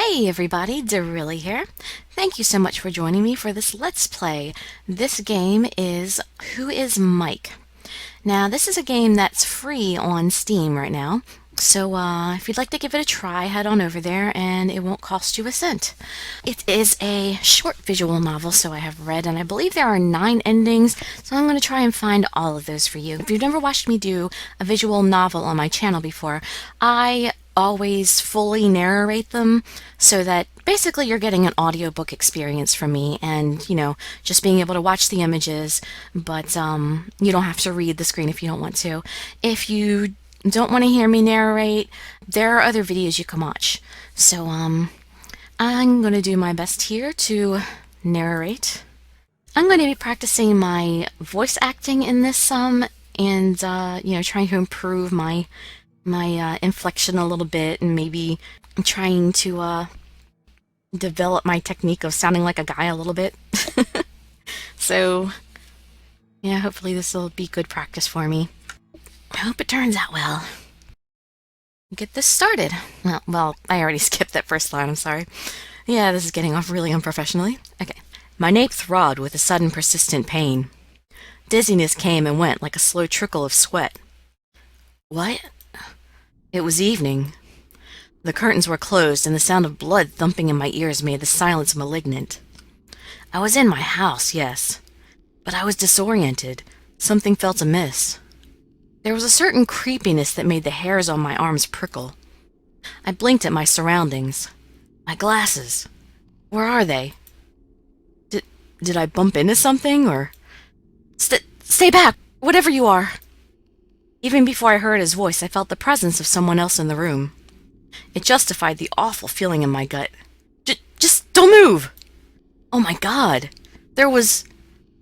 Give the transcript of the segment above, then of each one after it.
Hey everybody, Darilli here. Thank you so much for joining me for this Let's Play. This game is Who is Mike? Now, this is a game that's free on Steam right now, so if you'd like to give it a try, head on over there and it won't cost you a cent. It is a short visual novel, so I have read, and I believe there are 9 endings, so I'm going to try and find all of those for you. If you've never watched me do a visual novel on my channel before, I always fully narrate them so that basically you're getting an audiobook experience from me and, just being able to watch the images, but you don't have to read the screen if you don't want to. If you don't want to hear me narrate, there are other videos you can watch. So, I'm going to do my best here to narrate. I'm going to be practicing my voice acting in this and trying to improve my inflection a little bit, and maybe trying to develop my technique of sounding like a guy a little bit. So, yeah, hopefully this will be good practice for me. I hope it turns out well. Get this started. Well, I already skipped that first line, I'm sorry. Yeah, this is getting off really unprofessionally. Okay. My nape throbbed with a sudden persistent pain. Dizziness came and went like a slow trickle of sweat. What? It was evening. The curtains were closed, and the sound of blood thumping in my ears made the silence malignant. I was in my house, yes, but I was disoriented. Something felt amiss. There was a certain creepiness that made the hairs on my arms prickle. I blinked at my surroundings. My glasses. Where are they? Did I bump into something, or... Stay back! Whatever you are! Even before I heard his voice, I felt the presence of someone else in the room. It justified the awful feeling in my gut. Just don't move! Oh my God! There was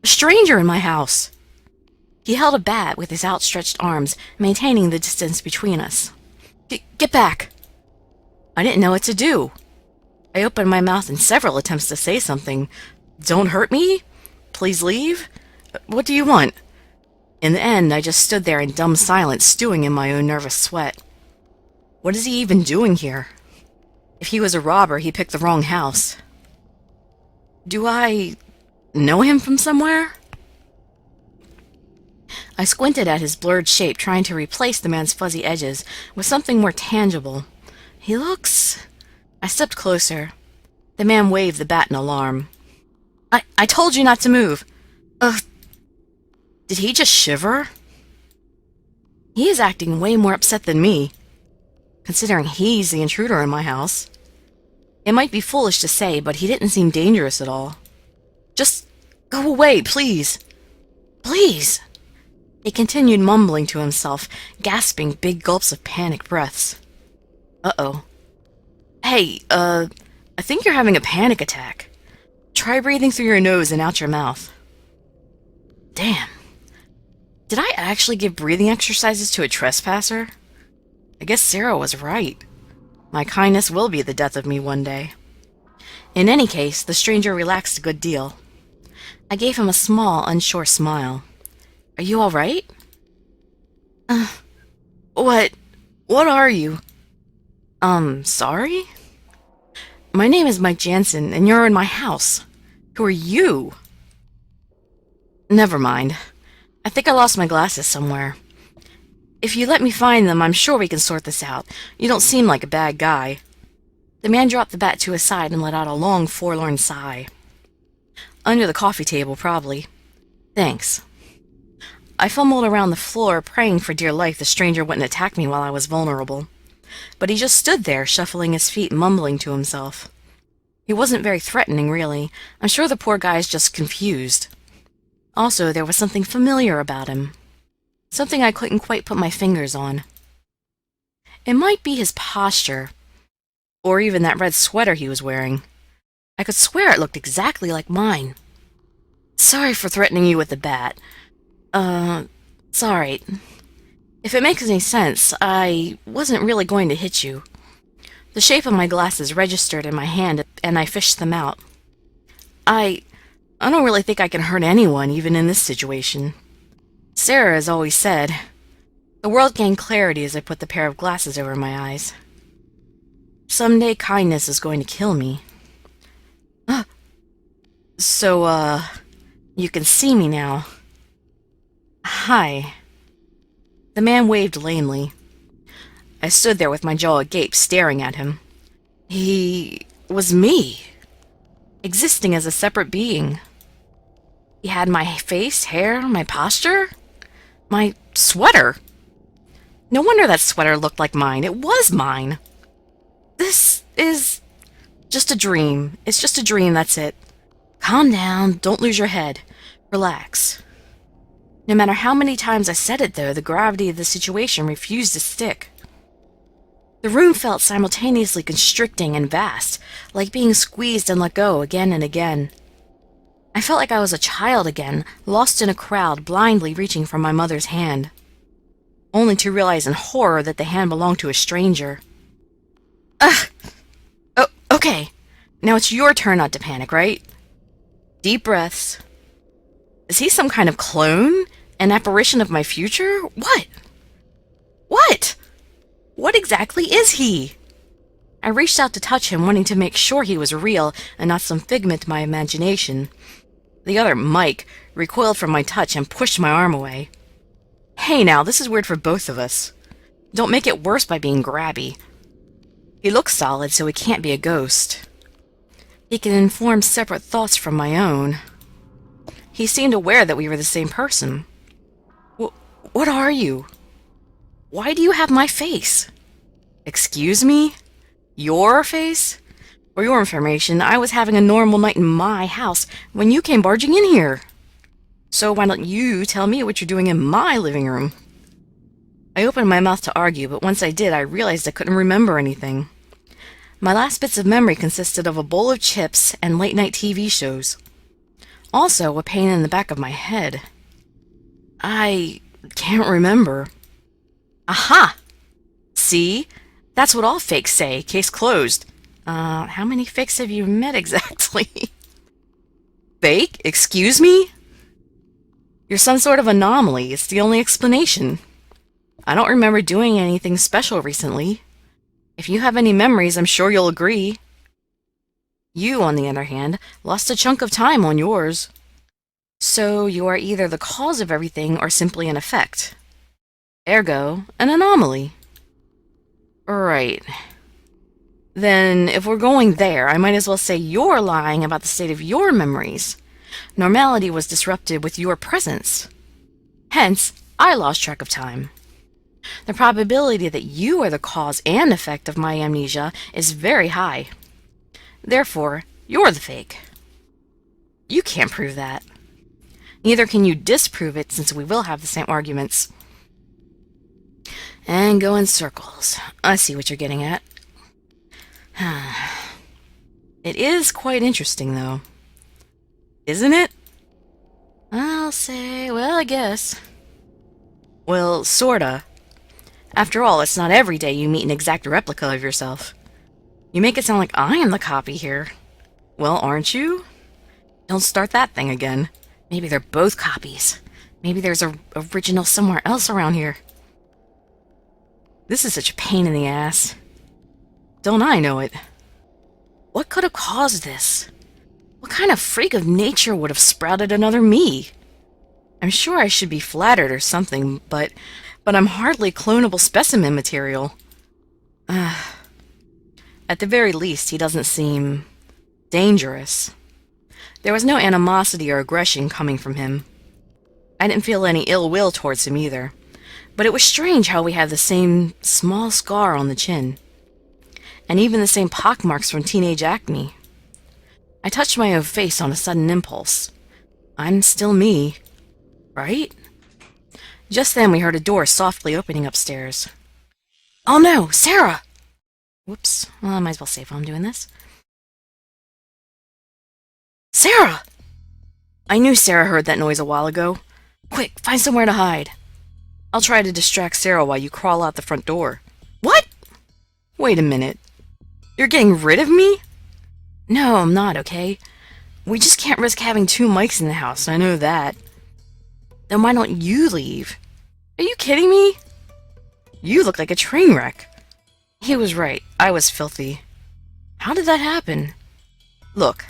a stranger in my house! He held a bat with his outstretched arms, maintaining the distance between us. Get back! I didn't know what to do. I opened my mouth in several attempts to say something. Don't hurt me? Please leave? What do you want? In the end, I just stood there in dumb silence, stewing in my own nervous sweat. What is he even doing here? If he was a robber, he picked the wrong house. Do I know him from somewhere? I squinted at his blurred shape, trying to replace the man's fuzzy edges with something more tangible. He looks... I stepped closer. The man waved the bat in alarm. I told you not to move. Did he just shiver? He is acting way more upset than me, considering he's the intruder in my house. It might be foolish to say, but he didn't seem dangerous at all. Just go away, please. Please. He continued mumbling to himself, gasping big gulps of panicked breaths. Uh-oh. Hey, I think you're having a panic attack. Try breathing through your nose and out your mouth. Damn. Did I actually give breathing exercises to a trespasser? I guess Sarah was right. My kindness will be the death of me one day. In any case, the stranger relaxed a good deal. I gave him a small, unsure smile. Are you all right? What are you? Sorry? My name is Mike Jansen, and you're in my house. Who are you? Never mind. I think I lost my glasses somewhere. If you let me find them, I'm sure we can sort this out. You don't seem like a bad guy. The man dropped the bat to his side and let out a long, forlorn sigh. Under the coffee table, probably. Thanks. I fumbled around the floor, praying for dear life the stranger wouldn't attack me while I was vulnerable. But he just stood there, shuffling his feet, mumbling to himself. He wasn't very threatening, really. I'm sure the poor guy's just confused. Also, there was something familiar about him. Something I couldn't quite put my fingers on. It might be his posture, or even that red sweater he was wearing. I could swear it looked exactly like mine. Sorry for threatening you with the bat. It's alright. If it makes any sense, I wasn't really going to hit you. The shape of my glasses registered in my hand, and I fished them out. I don't really think I can hurt anyone, even in this situation. Sarah has always said. The world gained clarity as I put the pair of glasses over my eyes. Someday kindness is going to kill me. So, you can see me now. Hi. The man waved lamely. I stood there with my jaw agape, staring at him. He was me, existing as a separate being. He had my face, hair, my posture, my sweater. No wonder that sweater looked like mine. It was mine. This is just a dream. It's just a dream, that's it. Calm down. Don't lose your head. Relax. No matter how many times I said it, though, the gravity of the situation refused to stick. The room felt simultaneously constricting and vast, like being squeezed and let go again and again. I felt like I was a child again, lost in a crowd, blindly reaching for my mother's hand, only to realize in horror that the hand belonged to a stranger. Ugh! Oh, okay. Now it's your turn not to panic, right? Deep breaths. Is he some kind of clone? An apparition of my future? What? What? What exactly is he? I reached out to touch him, wanting to make sure he was real and not some figment of my imagination. The other, Mike, recoiled from my touch and pushed my arm away. Hey now, this is weird for both of us. Don't make it worse by being grabby. He looks solid, so he can't be a ghost. He can inform separate thoughts from my own. He seemed aware that we were the same person. What are you? Why do you have my face? Excuse me? Your face? For your information, I was having a normal night in my house when you came barging in here. So why don't you tell me what you're doing in my living room? I opened my mouth to argue, but once I did, I realized I couldn't remember anything. My last bits of memory consisted of a bowl of chips and late-night TV shows. Also, a pain in the back of my head. I can't remember. Aha! See? That's what all fakes say. Case closed. How many fakes have you met exactly? Fake? Excuse me? You're some sort of anomaly. It's the only explanation. I don't remember doing anything special recently. If you have any memories, I'm sure you'll agree. You, on the other hand, lost a chunk of time on yours. So you are either the cause of everything or simply an effect. Ergo, an anomaly. Right. Then, if we're going there, I might as well say you're lying about the state of your memories. Normality was disrupted with your presence. Hence, I lost track of time. The probability that you are the cause and effect of my amnesia is very high. Therefore, you're the fake. You can't prove that. Neither can you disprove it, since we will have the same arguments. And go in circles. I see what you're getting at. It is quite interesting, though. Isn't it? I'll say, well, I guess. Well, sorta. After all, it's not every day you meet an exact replica of yourself. You make it sound like I am the copy here. Well, aren't you? Don't start that thing again. Maybe they're both copies. Maybe there's an original somewhere else around here. This is such a pain in the ass. Don't I know it? What could have caused this? What kind of freak of nature would have sprouted another me? I'm sure I should be flattered or something, but I'm hardly clonable specimen material. At the very least, he doesn't seem dangerous. There was no animosity or aggression coming from him. I didn't feel any ill will towards him either, but it was strange how we had the same small scar on the chin, and even the same pockmarks from teenage acne. I touched my own face on a sudden impulse. I'm still me, right? Just then we heard a door softly opening upstairs. Oh no, Sarah! Whoops, well, I might as well save while I'm doing this. Sarah! I knew Sarah heard that noise a while ago. Quick, find somewhere to hide. I'll try to distract Sarah while you crawl out the front door. What? Wait a minute. You're getting rid of me? No, I'm not, okay? We just can't risk having two mics in the house, I know that. Then why don't you leave? Are you kidding me? You look like a train wreck. He was right. I was filthy. How did that happen? Look,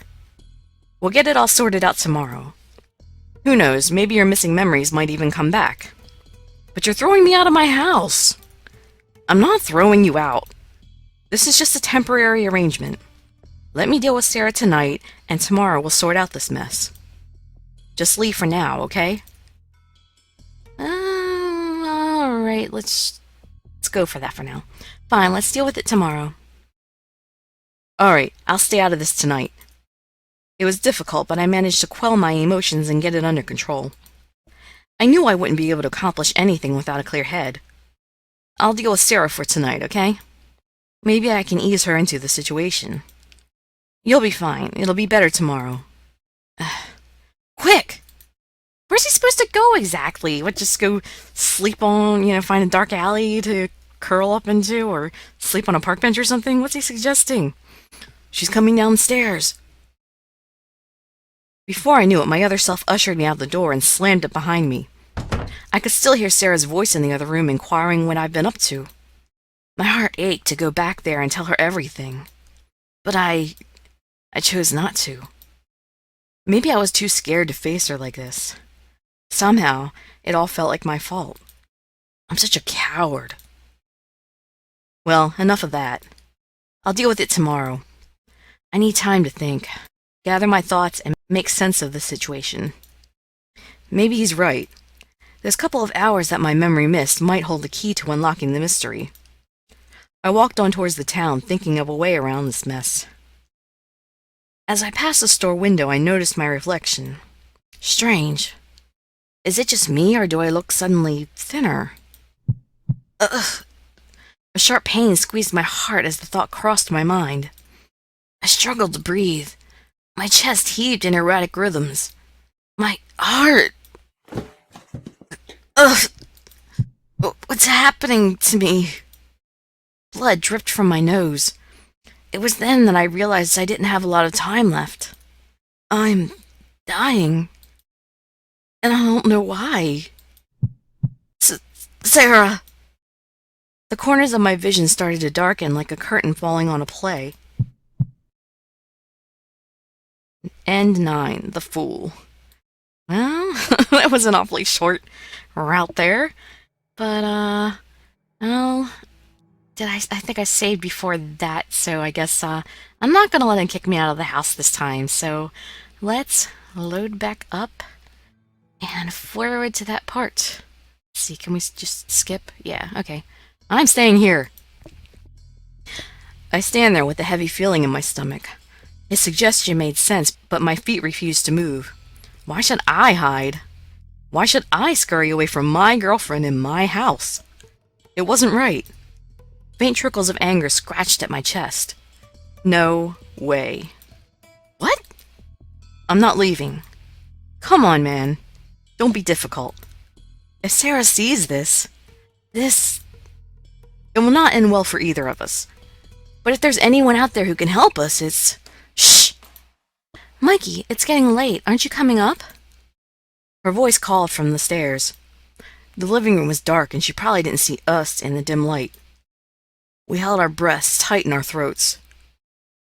we'll get it all sorted out tomorrow. Who knows, maybe your missing memories might even come back. But you're throwing me out of my house. I'm not throwing you out. This is just a temporary arrangement. Let me deal with Sarah tonight, and tomorrow we'll sort out this mess. Just leave for now, okay? Alright, let's go for that for now. Fine, let's deal with it tomorrow. Alright, I'll stay out of this tonight. It was difficult, but I managed to quell my emotions and get it under control. I knew I wouldn't be able to accomplish anything without a clear head. I'll deal with Sarah for tonight, okay? Maybe I can ease her into the situation. You'll be fine. It'll be better tomorrow. Quick! Where's he supposed to go exactly? What, just go sleep on, find a dark alley to curl up into, or sleep on a park bench or something? What's he suggesting? She's coming down the stairs. Before I knew it, my other self ushered me out the door and slammed it behind me. I could still hear Sarah's voice in the other room inquiring what I'd been up to. My heart ached to go back there and tell her everything. But I chose not to. Maybe I was too scared to face her like this. Somehow, it all felt like my fault. I'm such a coward. Well, enough of that. I'll deal with it tomorrow. I need time to think, gather my thoughts, and make sense of the situation. Maybe he's right. This couple of hours that my memory missed might hold the key to unlocking the mystery. I walked on towards the town, thinking of a way around this mess. As I passed the store window, I noticed my reflection. Strange. Is it just me, or do I look suddenly thinner? Ugh. A sharp pain squeezed my heart as the thought crossed my mind. I struggled to breathe. My chest heaved in erratic rhythms. My heart... Ugh! What's happening to me? Blood dripped from my nose. It was then that I realized I didn't have a lot of time left. I'm dying. And I don't know why. Sarah! The corners of my vision started to darken like a curtain falling on a play. End 9. The Fool. Well, that was an awfully short route there. But, well, I think I saved before that, so I guess, I'm not gonna let him kick me out of the house this time, so let's load back up and forward to that part. Let's see, can we just skip? Yeah, okay. I'm staying here. I stand there with a heavy feeling in my stomach. His suggestion made sense, but my feet refused to move. Why should I hide? Why should I scurry away from my girlfriend in my house? It wasn't right. Faint trickles of anger scratched at my chest. No way. What? I'm not leaving. Come on, man. Don't be difficult. If Sarah sees this, it will not end well for either of us. But if there's anyone out there who can help us, it's... Shh! Mikey, it's getting late. Aren't you coming up? Her voice called from the stairs. The living room was dark, and she probably didn't see us in the dim light. We held our breaths tight in our throats.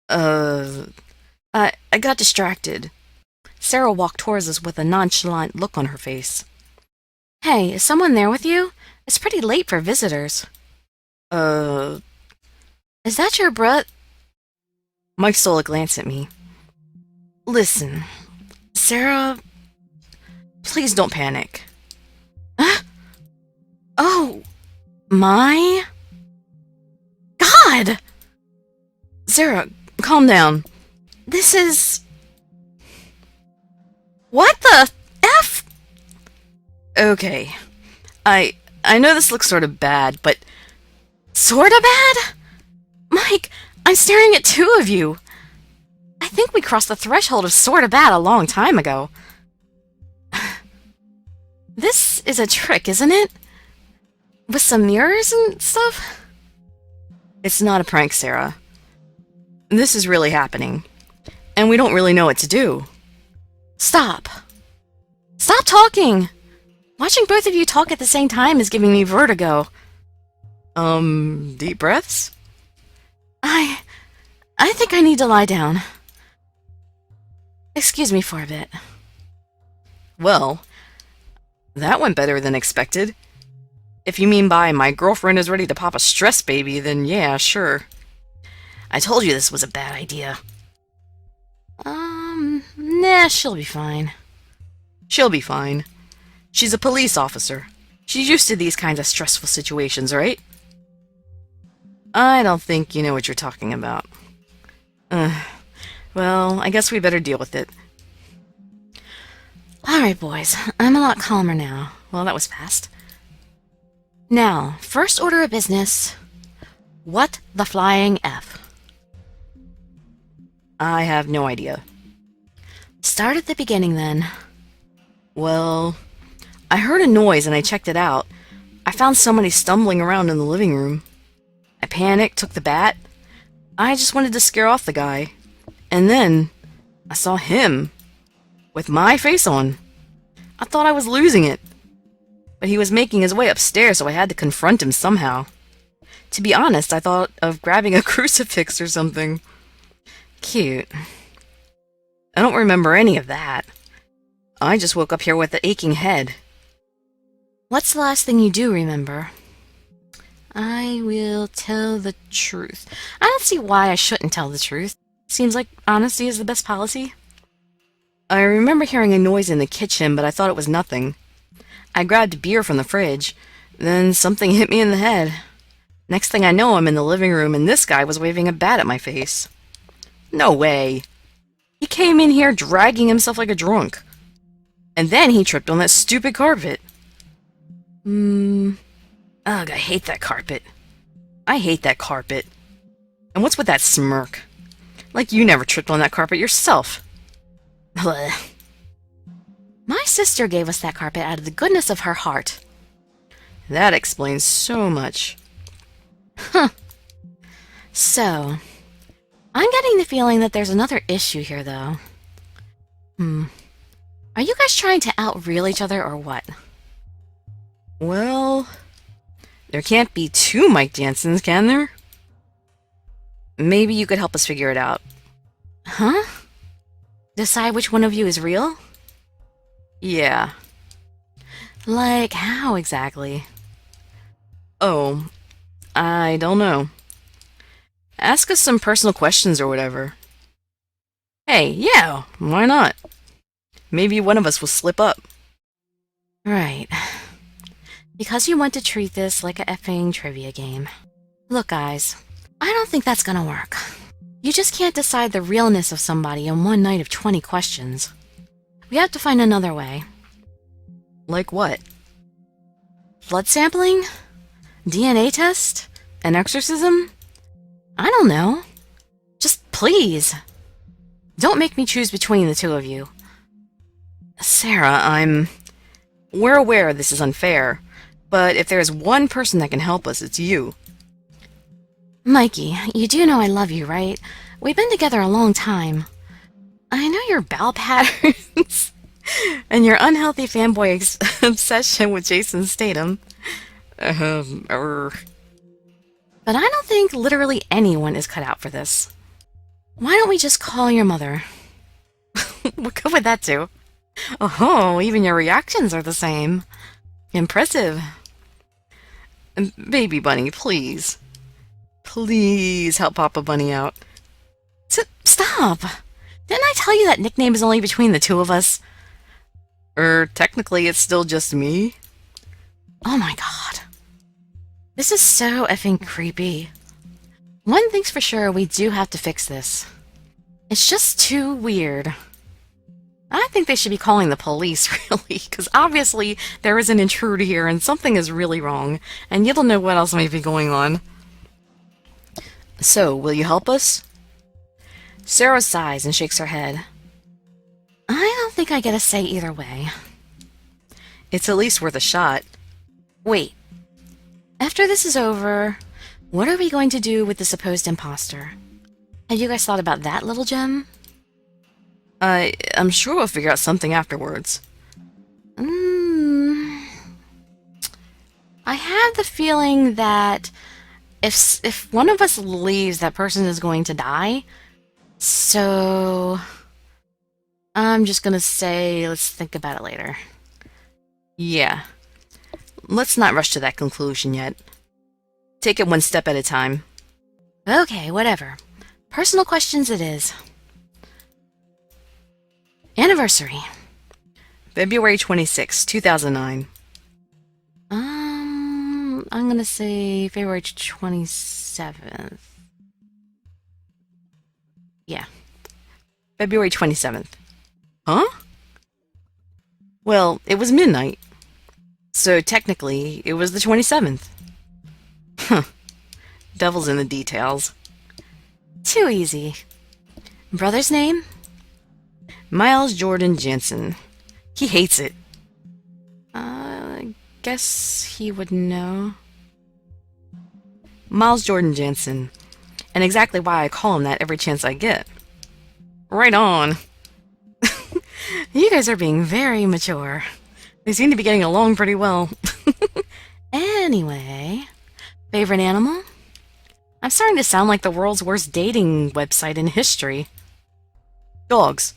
I got distracted. Sarah walked towards us with a nonchalant look on her face. Hey, is someone there with you? It's pretty late for visitors. Is that your Mike stole a glance at me. Listen, Sarah, please don't panic. Oh, my God! Sarah, calm down. This is... What the F? Okay, I know this looks sort of bad, but... Sorta bad? Mike, I'm staring at two of you. I think we crossed the threshold of sorta bad a long time ago. This is a trick, isn't it? With some mirrors and stuff? It's not a prank, Sarah. This is really happening. And we don't really know what to do. Stop. Stop talking! Watching both of you talk at the same time is giving me vertigo. Deep breaths? I... I think I need to lie down. Excuse me for a bit. Well, that went better than expected. If you mean by my girlfriend is ready to pop a stress baby, then yeah, sure. I told you this was a bad idea. Nah, she'll be fine. She'll be fine. She's a police officer. She's used to these kinds of stressful situations, right? I don't think you know what you're talking about. Well, I guess we better deal with it. Alright, boys. I'm a lot calmer now. Well, that was fast. Now, first order of business. What the flying F? I have no idea. Start at the beginning, then. Well, I heard a noise and I checked it out. I found somebody stumbling around in the living room. I panicked, took the bat. I just wanted to scare off the guy. And then I saw him with my face on. I thought I was losing it. But he was making his way upstairs, so I had to confront him somehow. To be honest, I thought of grabbing a crucifix or something. Cute. I don't remember any of that. I just woke up here with an aching head. What's the last thing you do remember? I will tell the truth. I don't see why I shouldn't tell the truth. Seems like honesty is the best policy. I remember hearing a noise in the kitchen, but I thought it was nothing. I grabbed beer from the fridge. Then something hit me in the head. Next thing I know, I'm in the living room, and this guy was waving a bat at my face. No way. He came in here dragging himself like a drunk. And then he tripped on that stupid carpet. Ugh, I hate that carpet. I hate that carpet. And what's with that smirk? Like you never tripped on that carpet yourself. Blech. My sister gave us that carpet out of the goodness of her heart. That explains so much. Huh. So, I'm getting the feeling that there's another issue here, though. Are you guys trying to out-real each other, or what? Well, there can't be two Mike Jansons, can there? Maybe you could help us figure it out. Huh? Decide which one of you is real? Yeah. Like, how exactly? Oh, I don't know. Ask us some personal questions or whatever. Hey, yeah, why not? Maybe one of us will slip up. Right. Because you want to treat this like a effing trivia game. Look, guys, I don't think that's gonna work. You just can't decide the realness of somebody in one night of 20 questions. We have to find another way. Like what? Blood sampling? DNA test? An exorcism? I don't know. Just please. Don't make me choose between the two of you. Sarah, We're aware this is unfair, but if there's one person that can help us, it's you. Mikey, you do know I love you, right? We've been together a long time. I know your bowel patterns and your unhealthy fanboy obsession with Jason Statham. But I don't think literally anyone is cut out for this. Why don't we just call your mother? What good would that do? Oh, even your reactions are the same. Impressive. Baby Bunny, please. Please help Papa Bunny out. Stop! Didn't I tell you that nickname is only between the two of us? Technically it's still just me. Oh my god. This is so effing creepy. One thing's for sure, we do have to fix this. It's just too weird. I think they should be calling the police, really, because obviously there is an intruder here and something is really wrong, and you don't know what else might be going on. So, will you help us? Sarah sighs and shakes her head. I don't think I get a say either way. It's at least worth a shot. Wait. After this is over, what are we going to do with the supposed imposter? Have you guys thought about that, little gem? I'm sure we'll figure out something afterwards. I have the feeling that if one of us leaves, that person is going to die. So I'm just gonna say, let's think about it later. Yeah. Let's not rush to that conclusion yet. Take it one step at a time. Okay, whatever. Personal questions it is. Anniversary. February 26, 2009. I'm gonna say February 27th. Yeah. February 27th. Huh? Well, it was midnight. So technically, it was the 27th. Huh. Devil's in the details. Too easy. Brother's name? Miles Jordan Jensen. He hates it. I guess he would know. Miles Jordan Jensen. And exactly why I call him that every chance I get. Right on. You guys are being very mature. They seem to be getting along pretty well. Anyway, favorite animal? I'm starting to sound like the world's worst dating website in history. Dogs.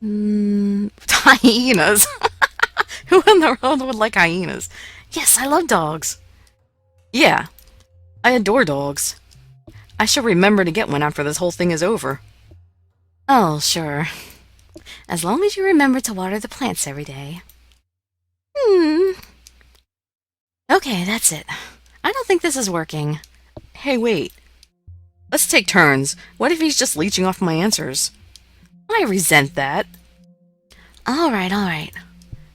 Hyenas. Who in the world would like hyenas? Yes, I love dogs. Yeah, I adore dogs. I shall remember to get one after this whole thing is over. Oh, sure. As long as you remember to water the plants every day. Okay, that's it. I don't think this is working. Hey, wait. Let's take turns. What if he's just leeching off my answers? I resent that. All right.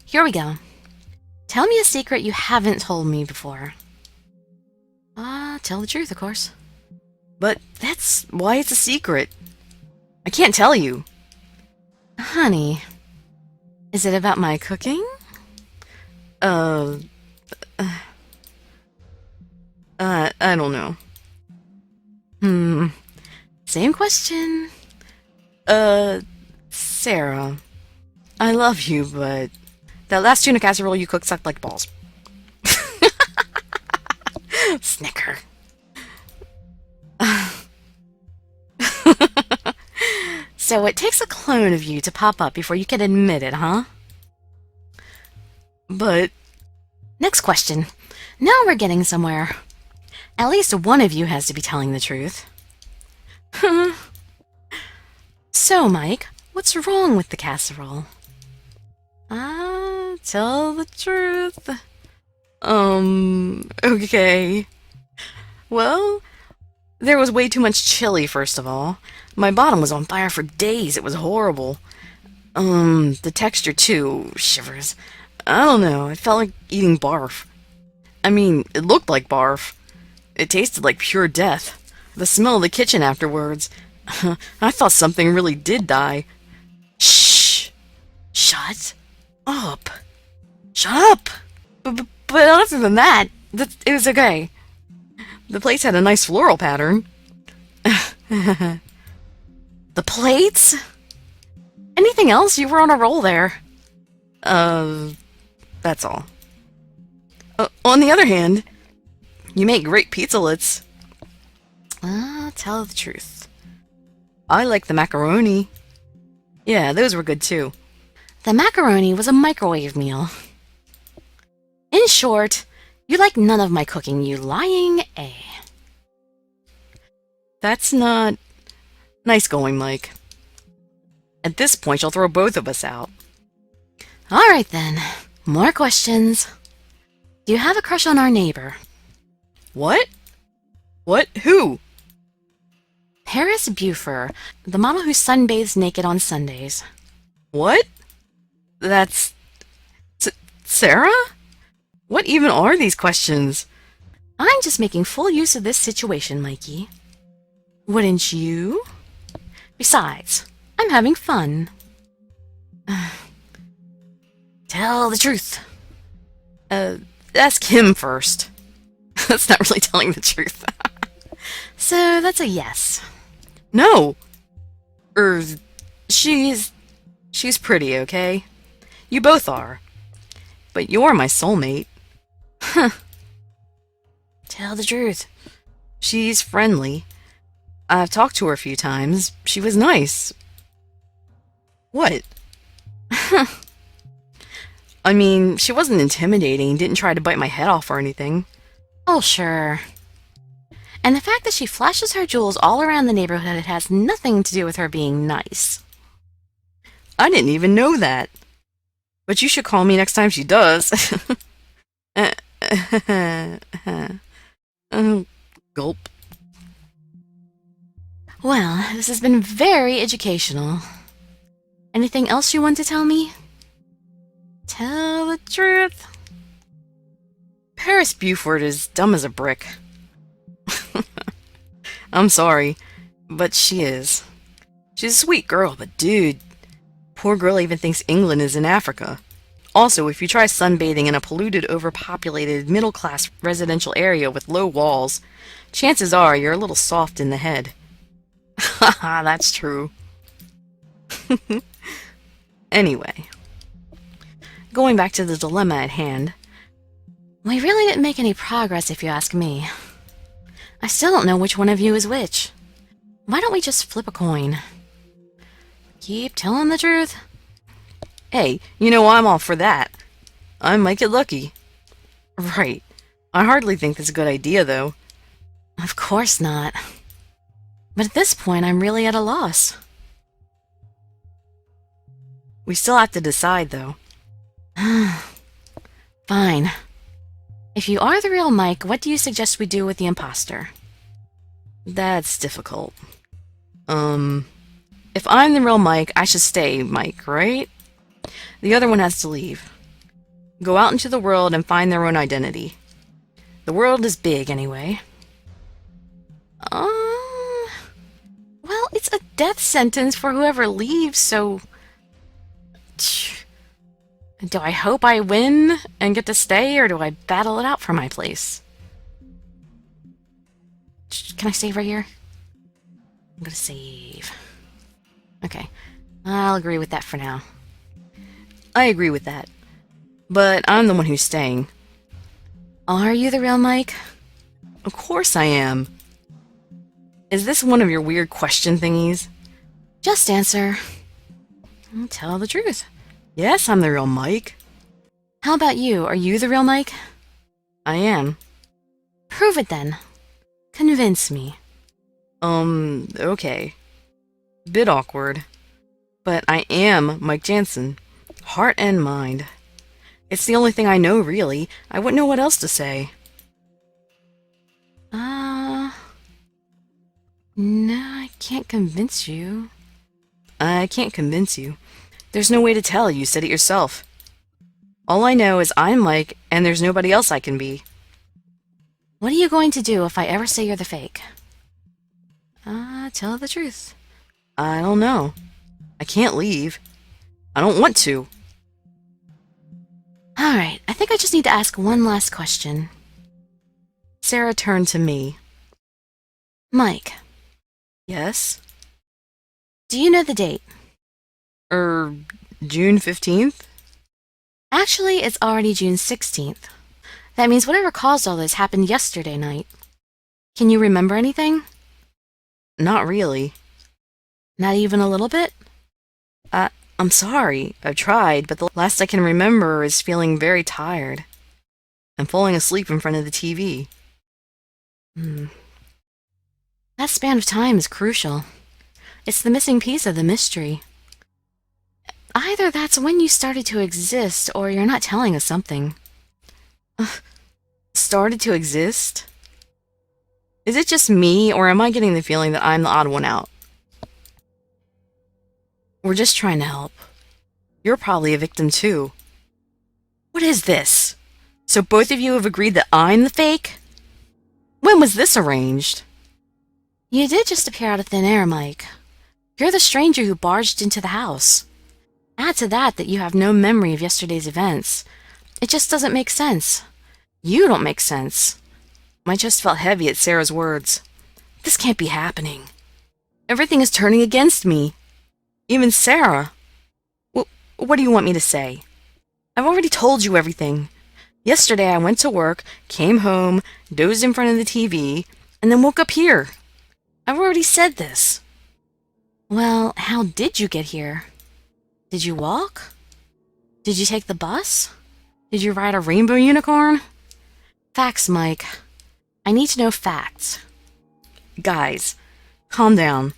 Here we go. Tell me a secret you haven't told me before. Tell the truth, of course. But that's why it's a secret. I can't tell you. Honey, is it about my cooking? I don't know. Same question. Sarah. I love you, but that last tuna casserole you cooked sucked like balls. Snicker. So it takes a clone of you to pop up before you can admit it, huh? But Next question. Now we're getting somewhere. At least one of you has to be telling the truth. So, Mike, what's wrong with the casserole? tell the truth. Okay. Well, there was way too much chili, first of all. My bottom was on fire for days. It was horrible. The texture, too. Shivers. I don't know. It felt like eating barf. I mean, it looked like barf. It tasted like pure death. The smell of the kitchen afterwards. I thought something really did die. Shh! Shut up! Shut up! But other than that, it was okay. The plates had a nice floral pattern. The plates? Anything else? You were on a roll there. That's all. On the other hand, you make great pizzalets. Tell the truth. I like the macaroni. Yeah, those were good too. The macaroni was a microwave meal. In short, you like none of my cooking, you lying A. That's not nice going, Mike. At this point, you'll throw both of us out. All right then. More questions. Do you have a crush on our neighbor? What? What? Who? Paris Buford, the model who sunbathes naked on Sundays. What? That's... Sarah? What even are these questions? I'm just making full use of this situation, Mikey. Wouldn't you? Besides, I'm having fun. Tell the truth. Ask him first. That's not really telling the truth. So that's a yes. No! She's pretty, okay? You both are. But you're my soulmate. Tell Tell the truth. She's friendly. I've talked to her a few times. She was nice. What? I mean, she wasn't intimidating, didn't try to bite my head off or anything. Oh, sure. And the fact that she flashes her jewels all around the neighborhood has nothing to do with her being nice. I didn't even know that. But you should call me next time she does. Gulp. Well, this has been very educational. Anything else you want to tell me? Tell the truth. Paris Buford is dumb as a brick. I'm sorry, but she is. She's a sweet girl, but dude, poor girl even thinks England is in Africa. Also, if you try sunbathing in a polluted, overpopulated, middle-class residential area with low walls, chances are you're a little soft in the head. Haha, that's true. Anyway, going back to the dilemma at hand. We really didn't make any progress if you ask me. I still don't know which one of you is which. Why don't we just flip a coin? Keep telling the truth. Hey, you know I'm all for that. I might get lucky. Right. I hardly think that's a good idea, though. Of course not. But at this point, I'm really at a loss. We still have to decide, though. Fine. If you are the real Mike, what do you suggest we do with the imposter? That's difficult. If I'm the real Mike, I should stay Mike, right? The other one has to leave. Go out into the world and find their own identity. The world is big, anyway. Well, it's a death sentence for whoever leaves, so... Do I hope I win and get to stay, or do I battle it out for my place? Can I save right here? I'm gonna save. Okay. I'll agree with that for now. I agree with that. But I'm the one who's staying. Are you the real Mike? Of course I am. Is this one of your weird question thingies? Just answer. Tell the truth. Yes, I'm the real Mike. How about you? Are you the real Mike? I am. Prove it then. Convince me. Okay. Bit awkward. But I am Mike Jansen. Heart and mind. It's the only thing I know, really. I wouldn't know what else to say. No, I can't convince you. I can't convince you. There's no way to tell, you said it yourself. All I know is I'm Mike, and there's nobody else I can be. What are you going to do if I ever say you're the fake? Tell the truth. I don't know. I can't leave. I don't want to. Alright, I think I just need to ask one last question. Sarah turned to me. Mike, Yes? do you know the date? June 15th? Actually, it's already June 16th. That means whatever caused all this happened yesterday night. Can you remember anything? Not really. Not even a little bit? I'm sorry. I've tried, but the last I can remember is feeling very tired. I'm falling asleep in front of the TV. That span of time is crucial. It's the missing piece of the mystery. Either that's when you started to exist, or you're not telling us something. Started to exist? Is it just me, or am I getting the feeling that I'm the odd one out? We're just trying to help. You're probably a victim too. What is this? So both of you have agreed that I'm the fake? When was this arranged? You did just appear out of thin air, Mike. You're the stranger who barged into the house. Add to that you have no memory of yesterday's events. It just doesn't make sense. You don't make sense. My chest felt heavy at Sarah's words. This can't be happening. Everything is turning against me. Even Sarah. What do you want me to say? I've already told you everything. Yesterday I went to work, came home, dozed in front of the TV, and then woke up here. I've already said this. Well, how did you get here? Did you walk? Did you take the bus? Did you ride a rainbow unicorn? Facts, Mike. I need to know facts. Guys, calm down.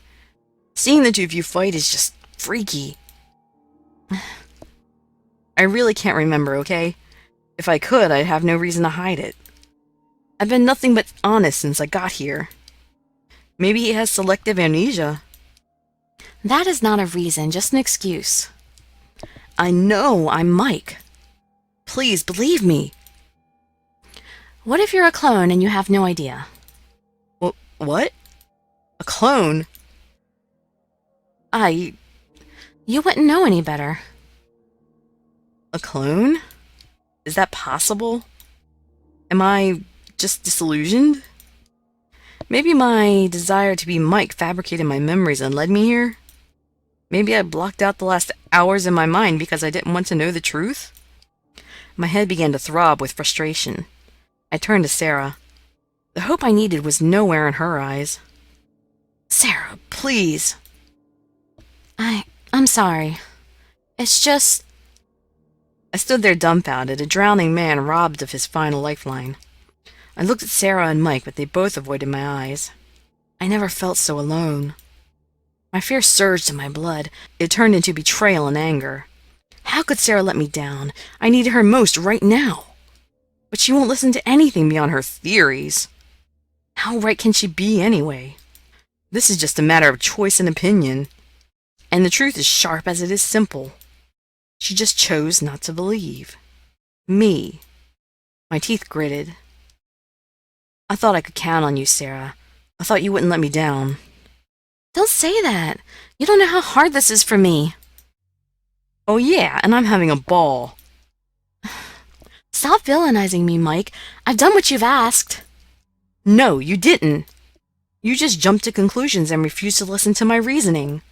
Seeing the two of you fight is just freaky. I really can't remember, okay? If I could, I'd have no reason to hide it. I've been nothing but honest since I got here. Maybe he has selective amnesia. That is not a reason, just an excuse. I know I'm Mike. Please believe me. What if you're a clone and you have no idea? What? A clone? You wouldn't know any better. A clone? Is that possible? Am I just disillusioned? Maybe my desire to be Mike fabricated my memories and led me here? Maybe I blocked out the last hours in my mind because I didn't want to know the truth? My head began to throb with frustration. I turned to Sarah. The hope I needed was nowhere in her eyes. Sarah, please. I'm sorry. It's just... I stood there dumbfounded, a drowning man robbed of his final lifeline. I looked at Sarah and Mike, but they both avoided my eyes. I never felt so alone. My fear surged in my blood. It turned into betrayal and anger. How could Sarah let me down? I needed her most right now. But she won't listen to anything beyond her theories. How right can she be anyway? This is just a matter of choice and opinion. And the truth is sharp as it is simple. She just chose not to believe. Me. My teeth gritted. I thought I could count on you, Sarah. I thought you wouldn't let me down. Don't say that. You don't know how hard this is for me. Oh yeah, and I'm having a ball. Stop villainizing me, Mike. I've done what you've asked. No, you didn't. You just jumped to conclusions and refused to listen to my reasoning.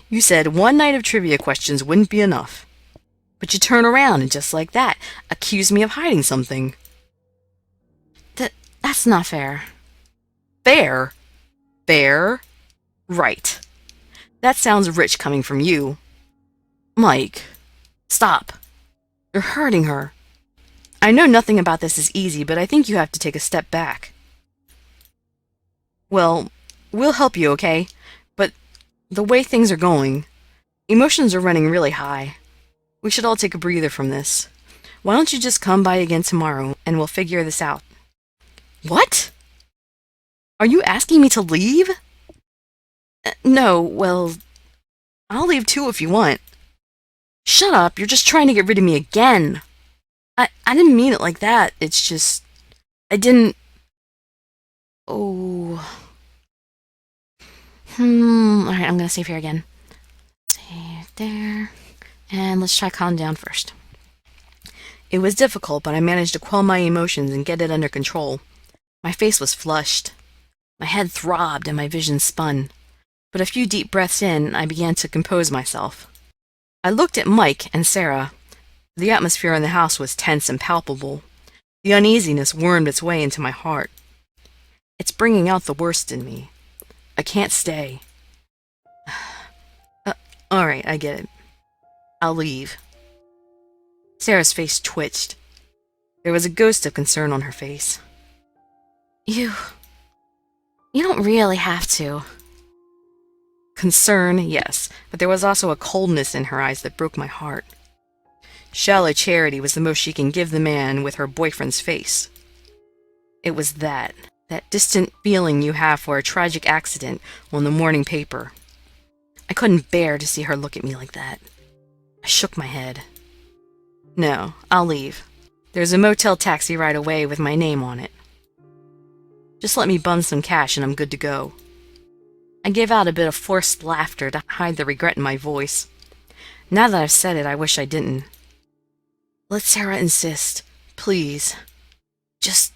You said one night of trivia questions wouldn't be enough. But you turn around and just like that, accuse me of hiding something. That's not fair. Fair? Fair? Right. That sounds rich coming from you. Mike, stop. You're hurting her. I know nothing about this is easy, but I think you have to take a step back. Well, we'll help you, okay? But the way things are going, emotions are running really high. We should all take a breather from this. Why don't you just come by again tomorrow, and we'll figure this out. What? Are you asking me to leave? No, well, I'll leave too if you want. Shut up, you're just trying to get rid of me again. I didn't mean it like that. It's just... I didn't... Oh... Alright, I'm gonna save here again. Save there. And let's try calm down first. It was difficult, but I managed to quell my emotions and get it under control. My face was flushed. My head throbbed and my vision spun. But a few deep breaths in, I began to compose myself. I looked at Mike and Sarah. The atmosphere in the house was tense and palpable. The uneasiness wormed its way into my heart. It's bringing out the worst in me. I can't stay. All right, I get it. I'll leave. Sarah's face twitched. There was a ghost of concern on her face. You don't really have to. Concern, yes, but there was also a coldness in her eyes that broke my heart. Shallow charity was the most she can give the man with her boyfriend's face. It was that distant feeling you have for a tragic accident on the morning paper. I couldn't bear to see her look at me like that. I shook my head. No, I'll leave. There's a motel taxi right away with my name on it. Just let me bun some cash and I'm good to go. I gave out a bit of forced laughter to hide the regret in my voice. Now that I've said it, I wish I didn't. Let Sarah insist, please. Just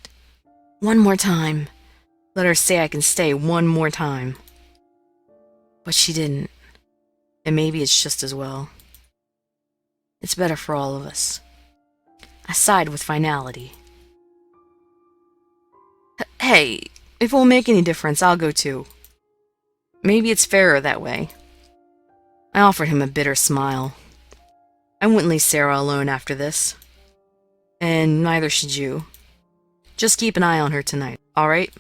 one more time. Let her say I can stay one more time. But she didn't. And maybe it's just as well. It's better for all of us. I I sighed with finality. Hey, if it will make any difference, I'll go too. Maybe it's fairer that way. I offered him a bitter smile. I wouldn't leave Sarah alone after this. And neither should you. Just keep an eye on her tonight, alright?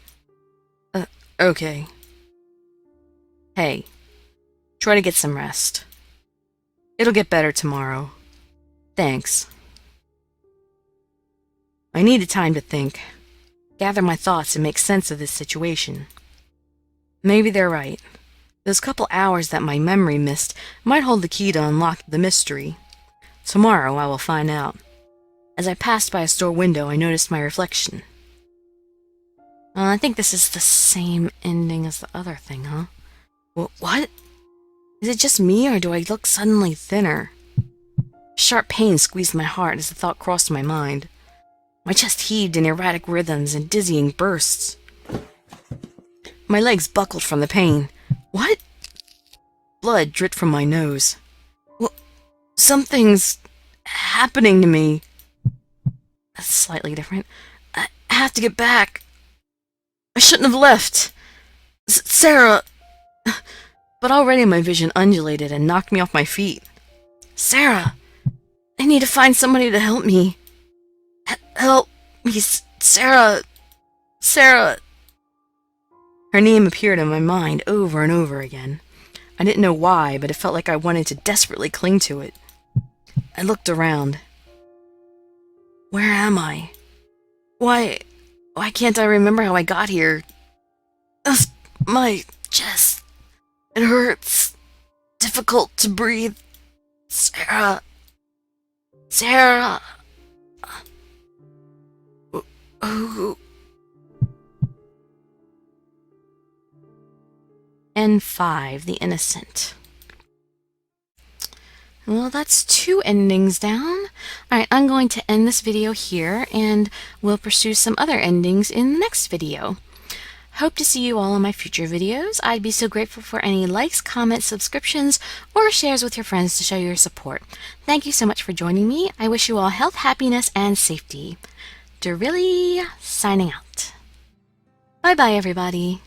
Okay. Hey, try to get some rest. It'll get better tomorrow. Thanks. I needed time to think, gather my thoughts and make sense of this situation. Maybe they're right. Those couple hours that my memory missed might hold the key to unlock the mystery. Tomorrow I will find out. As I passed by a store window, I noticed my reflection. I think this is the same ending as the other thing, huh? What? Is it just me, or do I look suddenly thinner? Sharp pain squeezed my heart as the thought crossed my mind. My chest heaved in erratic rhythms and dizzying bursts. My legs buckled from the pain. What? Blood dripped from my nose. Something's happening to me. That's slightly different. I have to get back. I shouldn't have left. Sarah. But already my vision undulated and knocked me off my feet. Sarah. I need to find somebody to help me. Help me, Sarah. Sarah. Her name appeared in my mind over and over again. I didn't know why, but it felt like I wanted to desperately cling to it. I looked around. Where am I? Why can't I remember how I got here? My chest. It hurts. Difficult to breathe. Sarah. Sarah. Who? N5, the innocent. Well, that's 2 endings down. Alright, I'm going to end this video here, and we'll pursue some other endings in the next video. Hope to see you all in my future videos. I'd be so grateful for any likes, comments, subscriptions, or shares with your friends to show your support. Thank you so much for joining me. I wish you all health, happiness, and safety. Really signing out. Bye-bye, everybody.